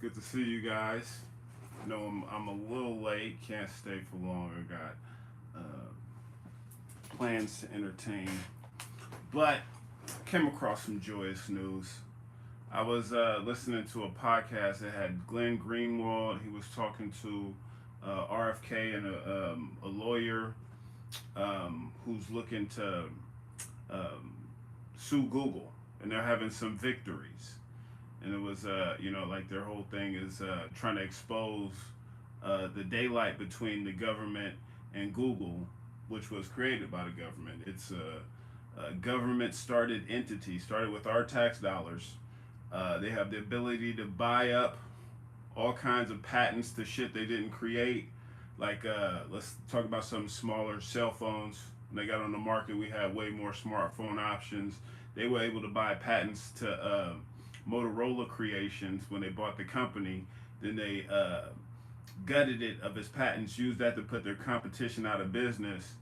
Good to see you guys. I know I'm a little late. Can't stay for long. I got plans to entertain. But came across some joyous news. I was listening to a podcast that had Glenn Greenwald. He was talking to RFK and a lawyer who's looking to um, sue Google, and they're having some victories. And it was like their whole thing is trying to expose the daylight between the government and Google, which was created by the government. It's a government started entity, started with our tax dollars. They have the ability to buy up all kinds of patents to shit they didn't create. Like, let's talk about some smaller cell phones. When they got on the market, we had way more smartphone options. They were able to buy patents to Motorola Creations when they bought the company. Then they gutted it of its patents, used that to put their competition out of business,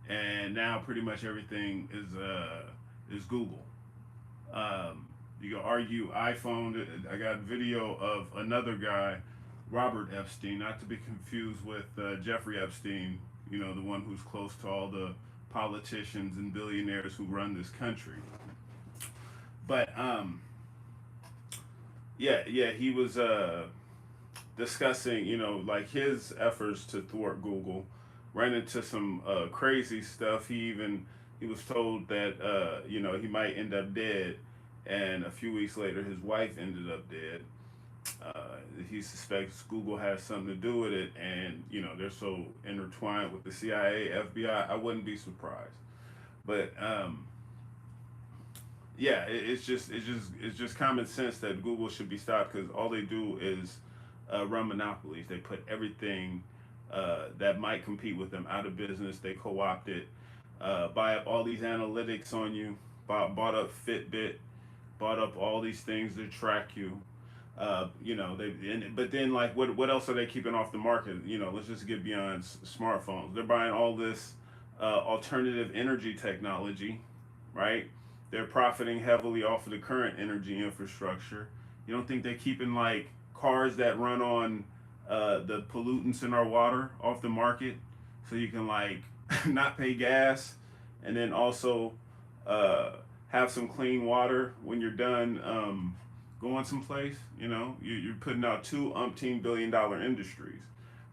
and now pretty much everything is Google. You can argue iPhone. I got video of another guy, Robert Epstein, not to be confused with Jeffrey Epstein. You know, the one who's close to all the politicians and billionaires who run this country. But yeah, he was discussing, like his efforts to thwart Google. Ran into some crazy stuff. He was told that he might end up dead, and a few weeks later, his wife ended up dead. He suspects Google has something to do with it, and they're so intertwined with the CIA, FBI. I wouldn't be surprised, but yeah, it's just common sense that Google should be stopped because all they do is run monopolies. They put everything that might compete with them out of business. They co-opt it, buy up all these analytics on you, bought up Fitbit, bought up all these things that track you. But then like what else are they keeping off the market? Let's just get beyond smartphones. They're buying all this alternative energy technology, right? They're profiting heavily off of the current energy infrastructure. You don't think they're keeping like cars that run on the pollutants in our water off the market, so you can like not pay gas, and then also have some clean water when you're done going someplace. You're putting out two umpteen $1 billion industries.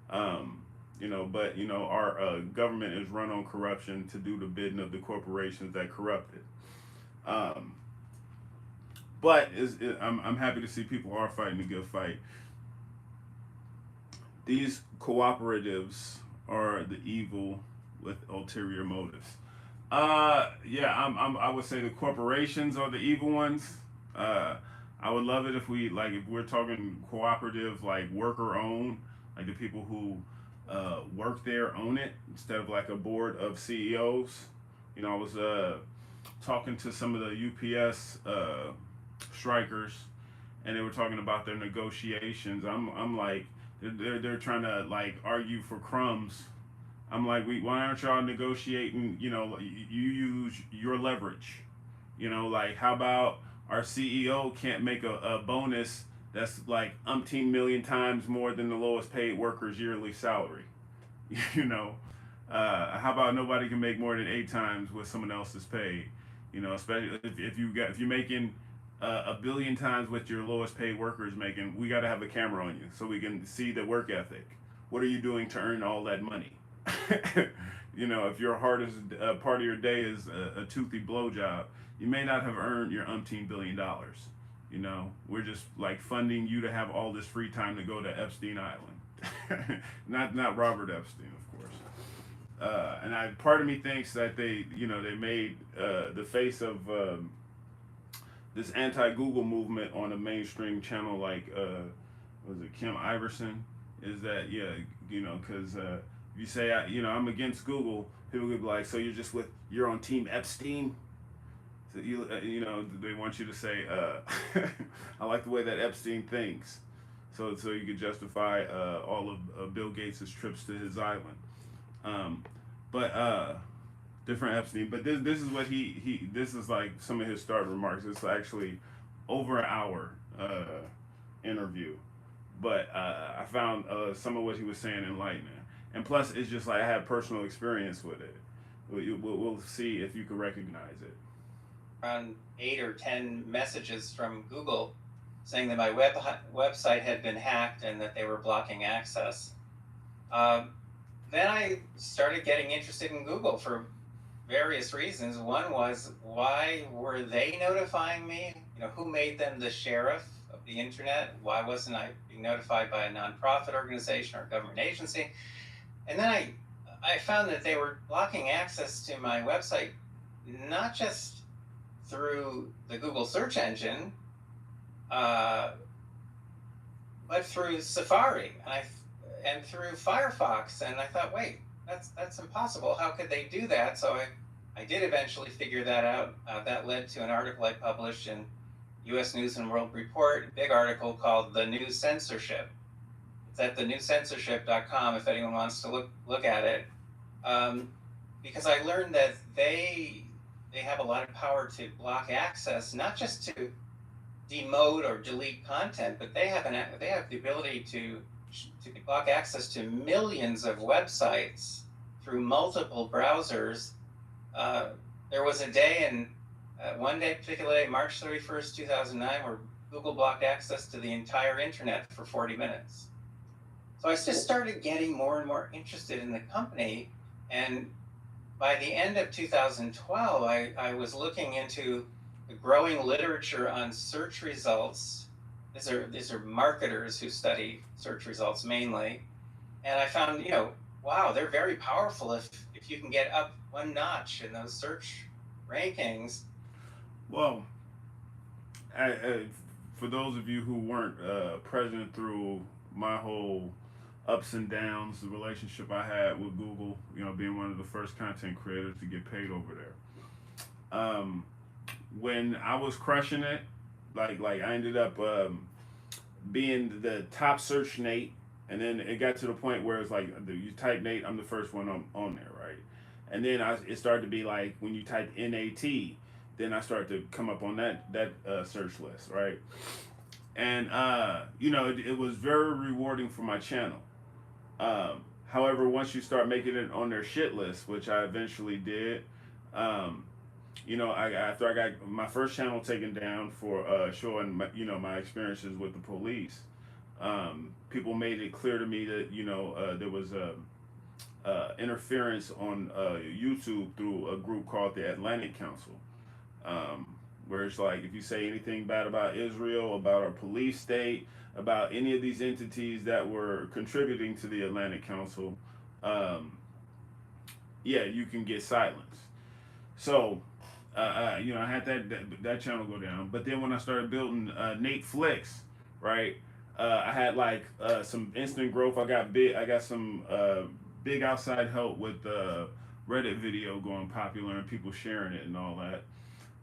But our government is run on corruption to do the bidding of the corporations that corrupt it. Um, I'm happy to see people are fighting a good fight. These cooperatives are the evil with ulterior motives. Yeah, I would say the corporations are the evil ones. I would love it if if we're talking cooperative, like worker owned, like the people who work there own it instead of like a board of CEOs. I was talking to some of the UPS strikers, and they were talking about their negotiations. I'm like, they're trying to like argue for crumbs. I'm like, why aren't y'all negotiating? You use your leverage. Like how about our CEO can't make a bonus that's like umpteen million times more than the lowest paid worker's yearly salary. How about nobody can make more than 8 times what someone else is paid? Especially if you're making 1 billion times what your lowest paid worker is making, we got to have a camera on you so we can see the work ethic. What are you doing to earn all that money? If your hardest part of your day is a toothy blowjob, you may not have earned your umpteen $1 billion. We're just like funding you to have all this free time to go to Epstein Island, not Robert Epstein, of course. And part of me thinks that they made the face of this anti-Google movement on a mainstream channel like was it Kim Iverson? Is that because if you say I'm against Google, people could be like, so you're on Team Epstein. So they want you to say I like the way that Epstein thinks, so you could justify all of Bill Gates' trips to his island. But different Epstein. But this is what this is like some of his start remarks. It's actually over an hour interview. but I found some of what he was saying enlightening. And plus, it's just like I had personal experience with it. We'll see if you can recognize it. Around 8 or 10 messages from Google saying that my website had been hacked and that they were blocking access. Then I started getting interested in Google for various reasons. One was, why were they notifying me? Who made them the sheriff of the internet? Why wasn't I being notified by a nonprofit organization or government agency? And then I found that they were blocking access to my website, not just through the Google search engine, but through Safari and through Firefox. And I thought, wait, that's impossible. How could they do that? So I did eventually figure that out. That led to an article I published in U.S. News and World Report, a big article called "The New Censorship." It's at thenewcensorship.com if anyone wants to look at it. Because I learned that they have a lot of power to block access, not just to demote or delete content, but they have the ability to block access to millions of websites through multiple browsers. There was a day one particular day, March 31st, 2009, where Google blocked access to the entire internet for 40 minutes. So I just started getting more and more interested in the company. And by the end of 2012, I was looking into the growing literature on search results. These are marketers who study search results mainly. And I found, wow, they're very powerful if you can get up one notch in those search rankings. Well, for those of you who weren't present through my whole ups and downs, the relationship I had with Google, being one of the first content creators to get paid over there. When I was crushing it, like I ended up being the top search Nate, and then it got to the point where it's like you type Nate, I'm the first one on there, right? And then it started to be like when you type NAT, then I started to come up on that search list, right? And it was very rewarding for my channel. However, once you start making it on their shit list, which I eventually did, um, after I got my first channel taken down for showing my experiences with the police, people made it clear to me that there was a interference on YouTube through a group called the Atlantic Council, um, where it's like if you say anything bad about Israel, about our police state, about any of these entities that were contributing to the Atlantic Council, um, yeah, you can get silenced. So, I had that channel go down. But then when I started building NatesVlogs, right, I had like some instant growth. I got big. I got some big outside help with the Reddit video going popular and people sharing it and all that.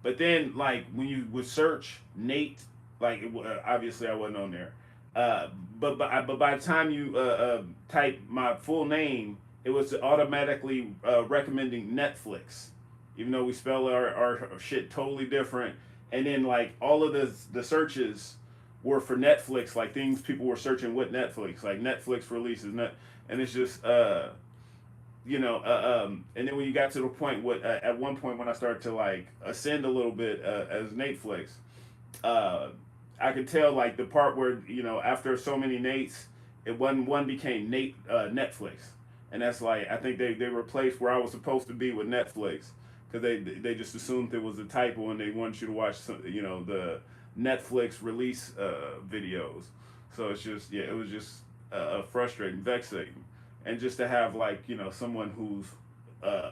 But then, like when you would search Nate, like obviously I wasn't on there. Uh, but by the time you type my full name, it was automatically recommending Netflix, even though we spell our shit totally different. And then like all of the searches were for Netflix, like things people were searching with Netflix, like Netflix releases net, and it's just and then when you got to the point at one point when I started to like ascend a little bit as Netflix, uh, I could tell like the part where after so many Nates, one became Netflix, and that's like I think they replaced where I was supposed to be with Netflix because they just assumed it was a typo and they wanted you to watch the Netflix release videos. So it's just it was just frustrating, vexing, and just to have like someone who's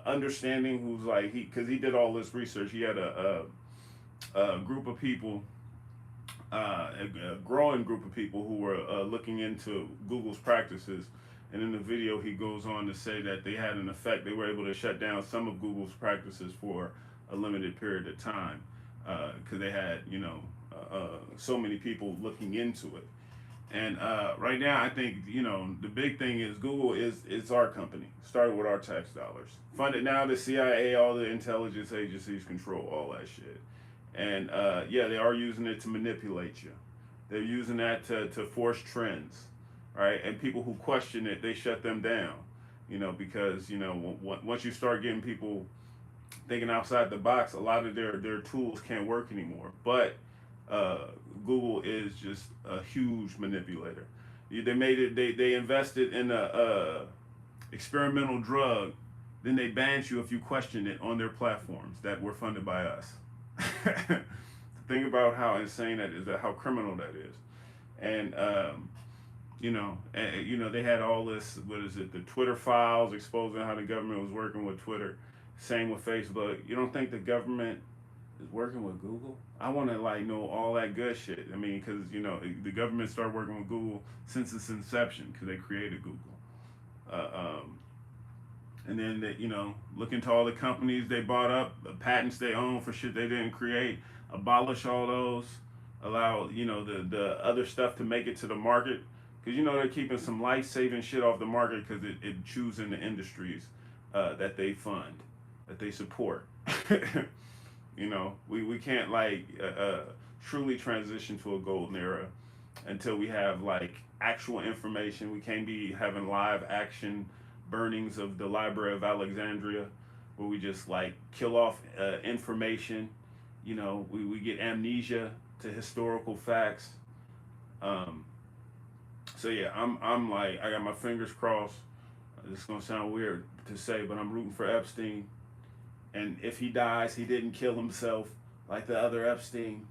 understanding, who's like because he did all this research. He had a group of people, a growing group of people who were looking into Google's practices. And in the video, he goes on to say that they had an effect. They were able to shut down some of Google's practices for a limited period of time because they had, so many people looking into it. And right now, I think the big thing is Google is our company. Started with our tax dollars. Funded now, the CIA, all the intelligence agencies control all that shit. And yeah, they are using it to manipulate you. They're using that to force trends, right? And people who question it, they shut them down, because once you start getting people thinking outside the box, a lot of their tools can't work anymore. But uh, Google is just a huge manipulator. They made it. They invested in a experimental drug, then they banned you if you questioned it on their platforms that were funded by us. Think about how insane that is, how criminal that is. And they had all this. What is it? The Twitter files exposing how the government was working with Twitter. Same with Facebook. You don't think the government is working with Google? I want to know all that good shit. I mean, because the government started working with Google since its inception because they created Google. And then look into all the companies they bought up, the patents they own for shit they didn't create, abolish all those, allow the other stuff to make it to the market, because they're keeping some life saving shit off the market because it chews in the industries that they fund, that they support. We can't truly transition to a golden era until we have actual information. We can't be having live action burnings of the Library of Alexandria where we just kill off information. We get amnesia to historical facts. So yeah, I'm I got my fingers crossed. This is gonna sound weird to say, but I'm rooting for Epstein. And if he dies, he didn't kill himself like the other Epstein.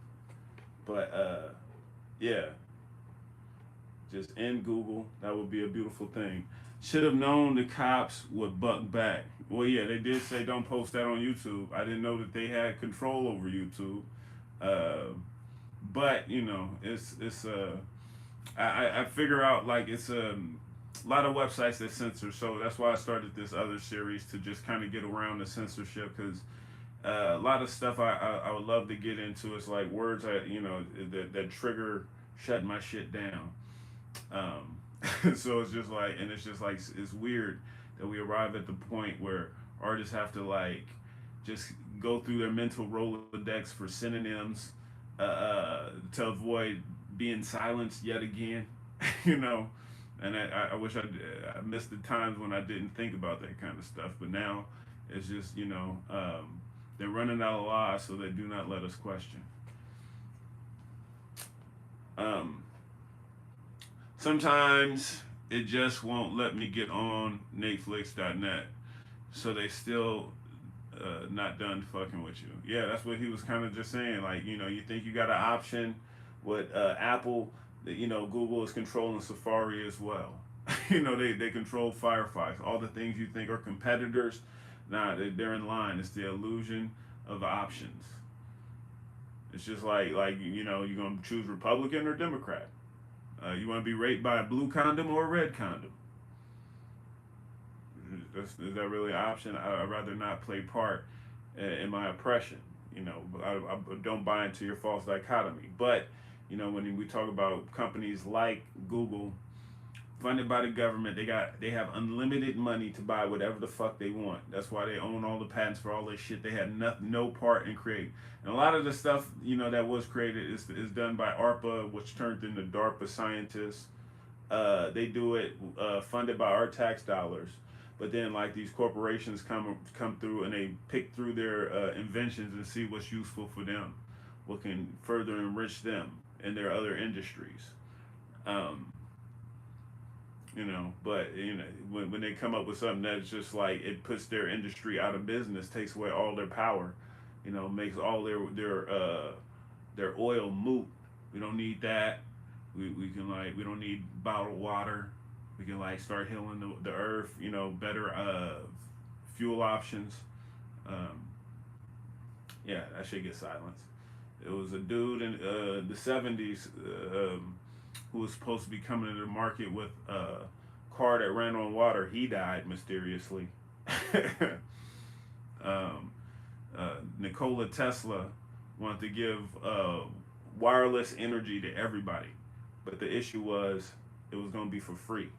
But yeah, just end Google. That would be a beautiful thing. Should have known the cops would buck back. Well, yeah, they did say don't post that on YouTube. I didn't know that they had control over YouTube. But I figure out it's a lot of websites that censor. So that's why I started this other series to just kind of get around the censorship, because a lot of stuff I would love to get into is words that trigger shut my shit down. So it's just it's weird that we arrive at the point where artists have to just go through their mental Rolodex for synonyms to avoid being silenced yet again. And I wish I missed the times when I didn't think about that kind of stuff, but now it's just they're running out of laws, so they do not let us question. Sometimes it just won't let me get on NatesVlogs.net, so they still not done fucking with you. Yeah, that's what he was kind of just saying. You think you got an option with Apple, Google is controlling Safari as well. They control Firefox. All the things you think are competitors, nah, they're in line. It's the illusion of options. It's just you're gonna choose Republican or Democrat. You want to be raped by a blue condom or a red condom? Is that really an option? I'd rather not play part in my oppression. I don't buy into your false dichotomy. But when we talk about companies like Google, funded by the government, they have unlimited money to buy whatever the fuck they want. That's why they own all the patents for all this shit. They had no part in creating. And a lot of the stuff that was created is done by ARPA, which turned into DARPA scientists. They do it funded by our tax dollars. But then these corporations come through and they pick through their inventions and see what's useful for them, what can further enrich them in their other industries. But when they come up with something that's just it puts their industry out of business, takes away all their power, makes all their oil moot. We don't need that. We can we don't need bottled water. We can start healing the earth. Better fuel options. Yeah, that should get silenced. It was a dude in the 70s who was supposed to be coming into the market with a car that ran on water. He died mysteriously. Nikola Tesla wanted to give wireless energy to everybody, but the issue was it was going to be for free.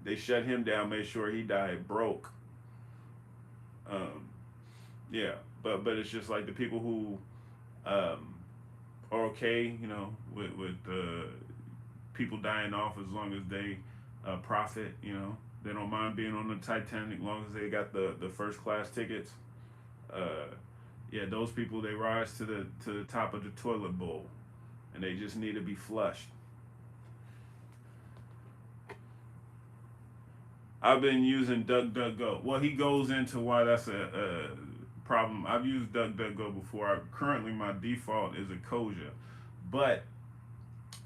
They shut him down, made sure he died broke. Yeah, but it's just the people who are okay, with people dying off as long as they profit. They don't mind being on the Titanic as long as they got the first class tickets. Uh, yeah, those people they rise to the top of the toilet bowl, and they just need to be flushed. I've been using DuckDuckGo. Well, he goes into why that's a problem. I've used DuckDuckGo before. Currently, my default is a Koja, but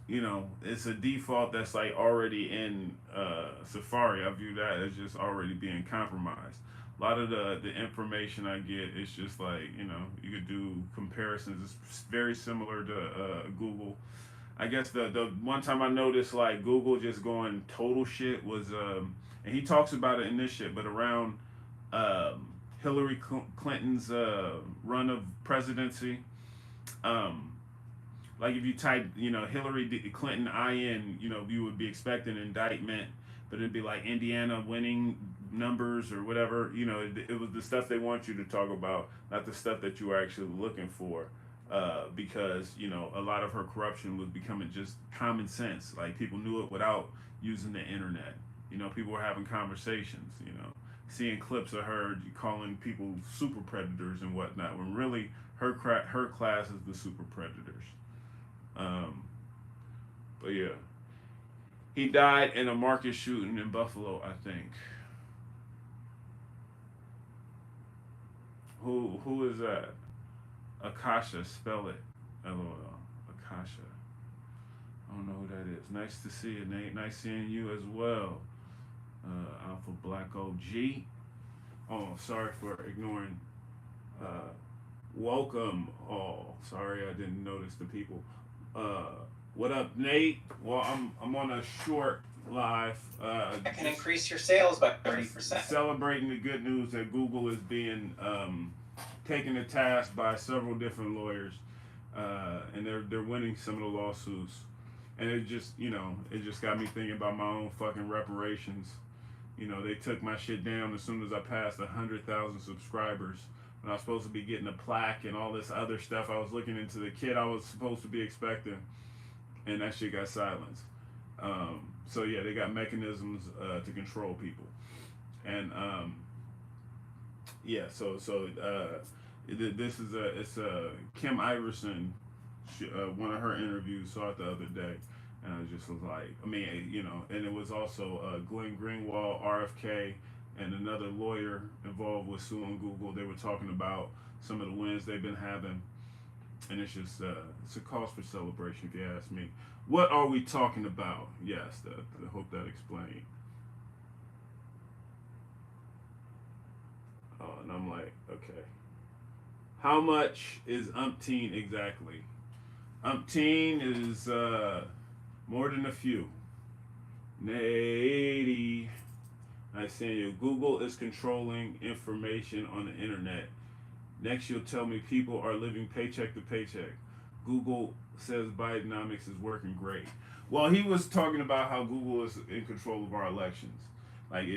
it's a default that's like already in Safari. I view that as just already being compromised. A lot of the information I get is just like you could do comparisons. It's very similar to Google. I guess the one time I noticed like Google just going total shit was and he talks about it in this shit, but around Hillary Clinton's run of presidency. Um, like if you type, Hillary Clinton IN, you would be expecting indictment, but it'd be like Indiana winning numbers or whatever. It was the stuff they want you to talk about, not the stuff that you were actually looking for. Because a lot of her corruption was becoming just common sense. Like people knew it without using the internet. People were having conversations. Seeing clips of her calling people super predators and whatnot, when really her class is the super predators. Um, but yeah, he died in a market shooting in Buffalo, I think. Who is that? Akasha, spell it. LOL. Akasha. I don't know who that is. Nice to see you, Nate. Nice seeing you as well. Alpha Black OG. Oh, sorry for ignoring. Uh, Welcome all. Sorry I didn't notice the people. Uh, what up, Nate? Well, I'm on a short live. I can Just increase your sales by 30%. celebrating the good news that Google is being taken to task by several different lawyers, and they're winning some of the lawsuits, and it just got me thinking about my own fucking reparations. They took my shit down as soon as I passed 100,000 subscribers. When I was supposed to be getting a plaque and all this other stuff, I was looking into the kid I was supposed to be expecting, and that shit got silenced. So yeah, they got mechanisms to control people, and yeah. This is it's Kim Iverson, one of her interviews. Saw it the other day, and I just was like, I mean, and it was also Glenn Greenwald, RFK, and another lawyer involved with suing Google. They were talking about some of the wins they've been having, and it's just it's a cause for celebration, if you ask me. What are we talking about? Yes, I hope that explained. Oh, and I'm like, okay. How much is umpteen exactly? Umpteen is more than a few. 80. I say you. Google is controlling information on the internet. Next, you'll tell me people are living paycheck to paycheck. Google says Bidenomics is working great. Well, he was talking about how Google is in control of our elections. Like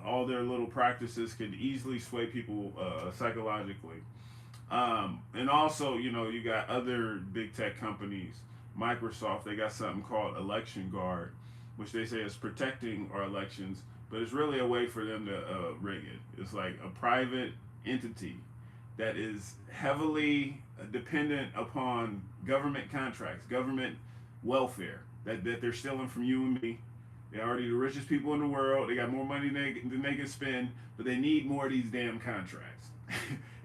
all their little practices could easily sway people psychologically. And also, you got other big tech companies. Microsoft, they got something called Election Guard, which they say is protecting our elections, but it's really a way for them to rig it. It's like a private entity that is heavily dependent upon government contracts, government welfare that they're stealing from you and me. They're already the richest people in the world. They got more money than they can spend, but they need more of these damn contracts.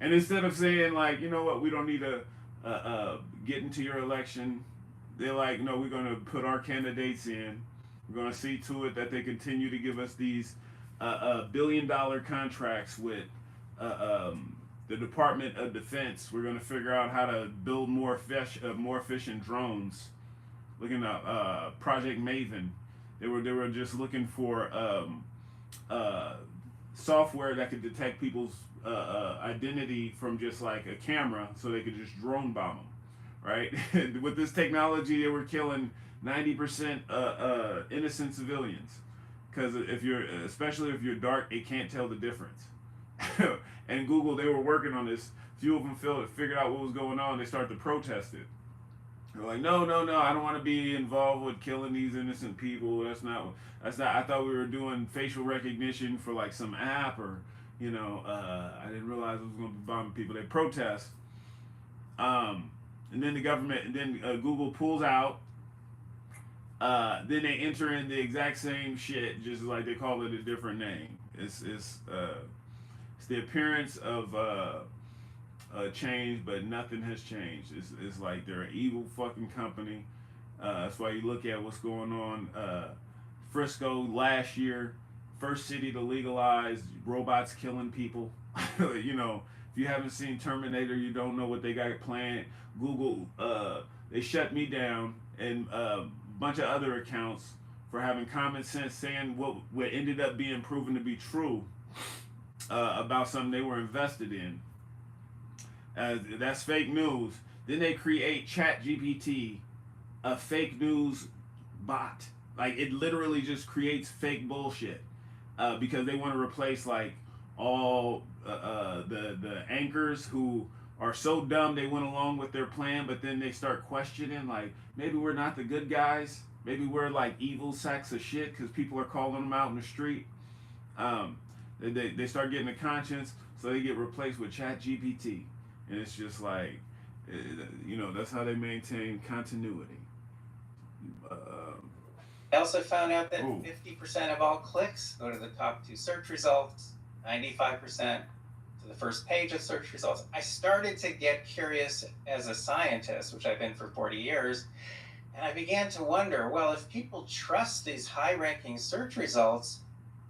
And instead of saying like, you know what, we don't need to get into your election, they're like, no, we're going to put our candidates in. We're going to see to it that they continue to give us these billion-dollar contracts with the Department of Defense. We're going to figure out how to build more efficient drones. Looking at Project Maven, they were just looking for software that could detect people's identity from just like a camera, so they could just drone bomb them. Right? With this technology, they were killing 90% innocent civilians, because especially if you're dark, it can't tell the difference. And Google, they were working on this. Few of them figured out what was going on. They started to protest it. They're like, no, no, no, I don't want to be involved with killing these innocent people. That's not. I thought we were doing facial recognition for like some app or, I didn't realize it was going to be bombing people. They protest, um, and then the government, and then Google pulls out. Then they enter in the exact same shit, just like they call it a different name. It's the appearance of change, but nothing has changed. It's like they're an evil fucking company. That's why you look at what's going on. Frisco last year, first city to legalize robots killing people. If you haven't seen Terminator, you don't know what they got planned. Google, they shut me down and a bunch of other accounts for having common sense saying what ended up being proven to be true about something they were invested in. That's fake news. Then they create ChatGPT, a fake news bot. Like it literally just creates fake bullshit because they want to replace like all the anchors who are so dumb they went along with their plan, but then they start questioning like maybe we're not the good guys. Maybe we're like evil sacks of shit because people are calling them out in the street. Um, they start getting a conscience, so they get replaced with ChatGPT. And it's just like, that's how they maintain continuity. Uh, I also found out that oh, 50% of all clicks go to the top two search results, 95% to the first page of search results. I started to get curious as a scientist, which I've been for 40 years, and I began to wonder, well, if people trust these high-ranking search results,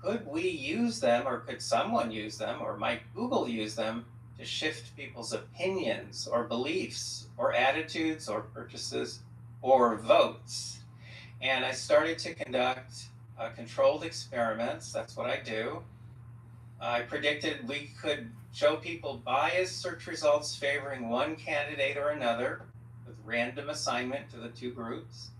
could we use them, or could someone use them, or might Google use them to shift people's opinions or beliefs or attitudes or purchases or votes? And I started to conduct controlled experiments. That's what I do. I predicted we could show people biased search results favoring one candidate or another with random assignment to the two groups.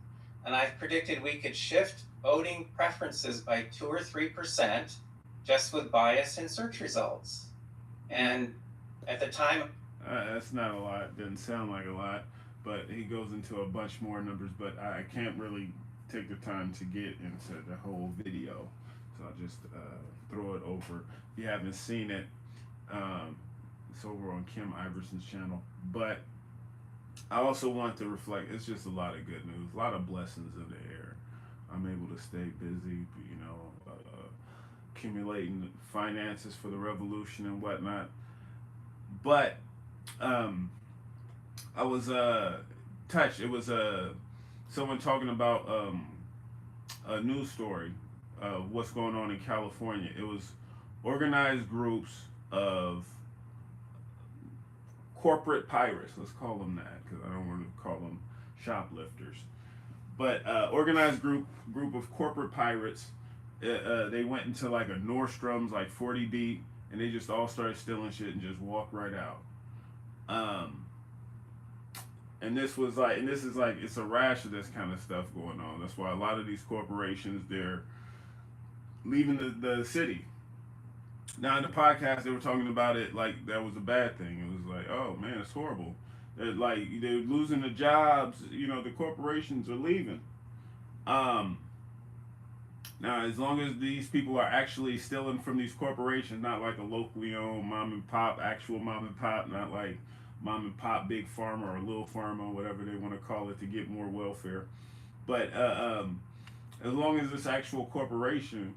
And I've predicted we could shift voting preferences by 2 or 3% just with bias in search results. And at the time, that's not a lot. Doesn't sound like a lot, but he goes into a bunch more numbers. But I can't really take the time to get into the whole video, so I'll just throw it over. If you haven't seen it, it's over on Kim Iverson's channel. But I also want to reflect. It's just a lot of good news, a lot of blessings in the air. I'm able to stay busy, accumulating finances for the revolution and whatnot. But um, I was touched. It was someone talking about a news story of what's going on in California. It was organized groups of corporate pirates. Let's call them that because I don't want to call them shoplifters. But organized group of corporate pirates. They went into like a Nordstrom's, like 40 deep, and they just all started stealing shit and just walked right out. Um, and this is like, it's a rash of this kind of stuff going on. That's why a lot of these corporations, they're leaving the city. Now in the podcast, they were talking about it like that was a bad thing. It was like, oh man, it's horrible. They're losing the jobs. The corporations are leaving. Um, Now, as long as these people are actually stealing from these corporations, not like a locally owned mom and pop, actual mom and pop, not like mom and pop big pharma or little pharma, whatever they want to call it, to get more welfare. But as long as this actual corporation,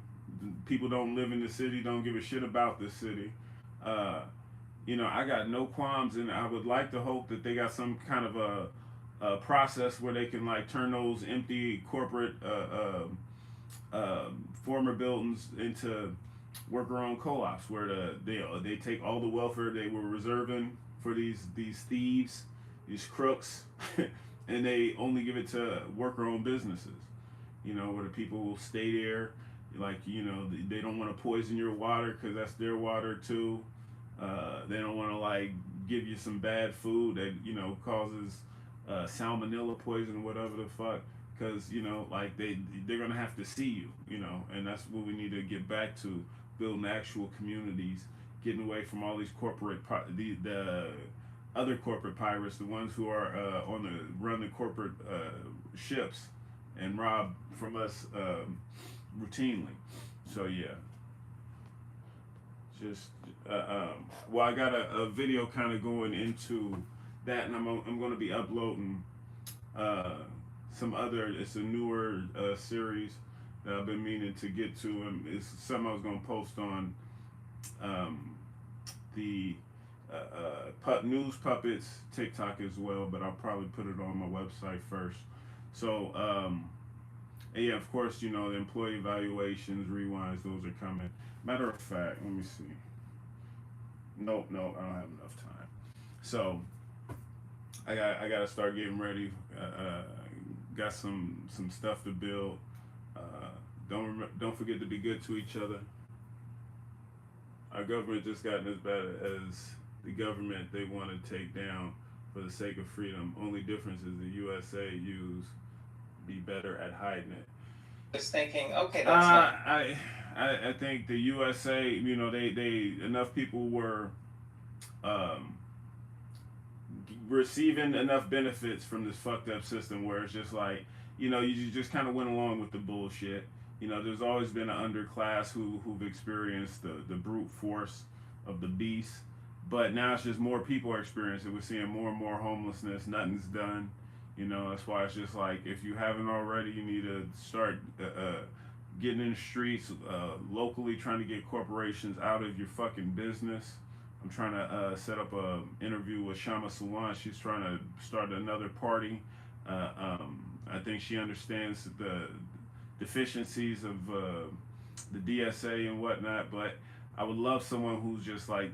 people don't live in the city, don't give a shit about the city. Uh, I got no qualms, and I would like to hope that they got some kind of a process where they can like turn those empty corporate former buildings into worker-owned co-ops, where they take all the welfare they were reserving for these thieves, these crooks, and they only give it to worker-owned businesses. Where the people will stay there, like they don't want to poison your water because that's their water too. They don't want to like give you some bad food that causes salmonella poison, whatever the fuck, because like they're gonna have to see and that's what we need to get back to, building actual communities, getting away from all these corporate other corporate pirates, the ones who are run the corporate ships and rob from us routinely. So yeah, just well, I got a video kind of going into that, and I'm going to be uploading uh, some other. It's a newer series that I've been meaning to get to, and it's something I was going to post on um, the news puppets TikTok as well, but I'll probably put it on my website first. So and yeah, of course, you know, the employee evaluations, rewinds, those are coming. Matter of fact, let me see. Nope, I don't have enough time. So I got to start getting ready. Got some stuff to build. Uh, don't forget to be good to each other. Our government just gotten as bad as the government they want to take down for the sake of freedom. Only difference is the USA be better at hiding it. Was thinking, okay, that's not. I think the USA, you know, they enough people were um, receiving enough benefits from this fucked up system where it's just like, you know, you just kind of went along with the bullshit. You know, there's always been an underclass who've experienced the brute force of the beast, but now it's just more people are experiencing it. We're seeing more and more homelessness. Nothing's done. You know, that's why it's just like, if you haven't already, you need to start getting in the streets locally, trying to get corporations out of your fucking business. I'm trying to set up a interview with Shama Sawan. She's trying to start another party. I think she understands the deficiencies of the DSA and whatnot, but I would love someone who's just like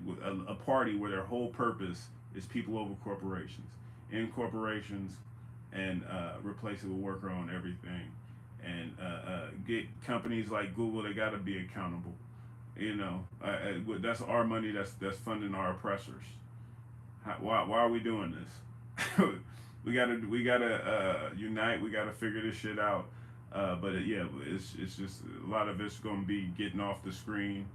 a party where their whole purpose is people over corporations, in corporations, and replace it with worker on everything. And get companies like Google, they got to be accountable. You know, that's our money that's funding our oppressors. Why are we doing this? we gotta unite. We gotta figure this shit out. Yeah, it's just a lot of it's gonna be getting off the screen,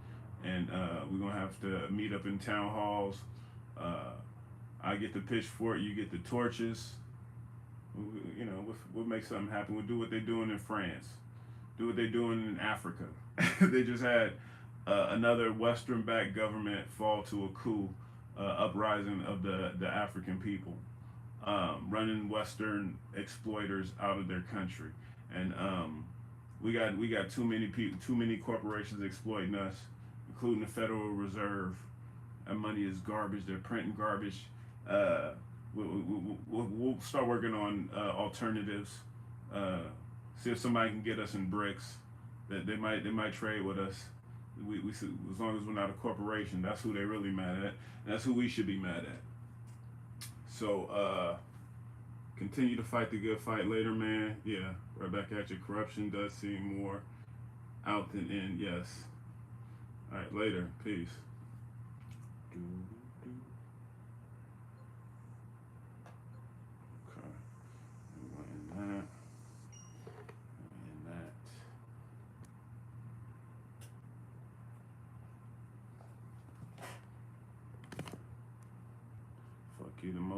and we're gonna have to meet up in town halls. I get the pitchfork, you get the torches. You know, we'll make something happen. We'll do what they're doing in France, do what they're doing in Africa. They just had another Western-backed government fall to a coup, uprising of the African people, running Western exploiters out of their country, and we got too many people, too many corporations exploiting us, including the Federal Reserve. That money is garbage. They're printing garbage. We'll start working on alternatives. See if somebody can get us in bricks. That they might trade with us. We as long as we're not a corporation, that's who they're really mad at. And that's who we should be mad at. So continue to fight the good fight later, man. Yeah, right back at you. Corruption does seem more out than in. Yes. All right, later. Peace. That. Fuck you the most.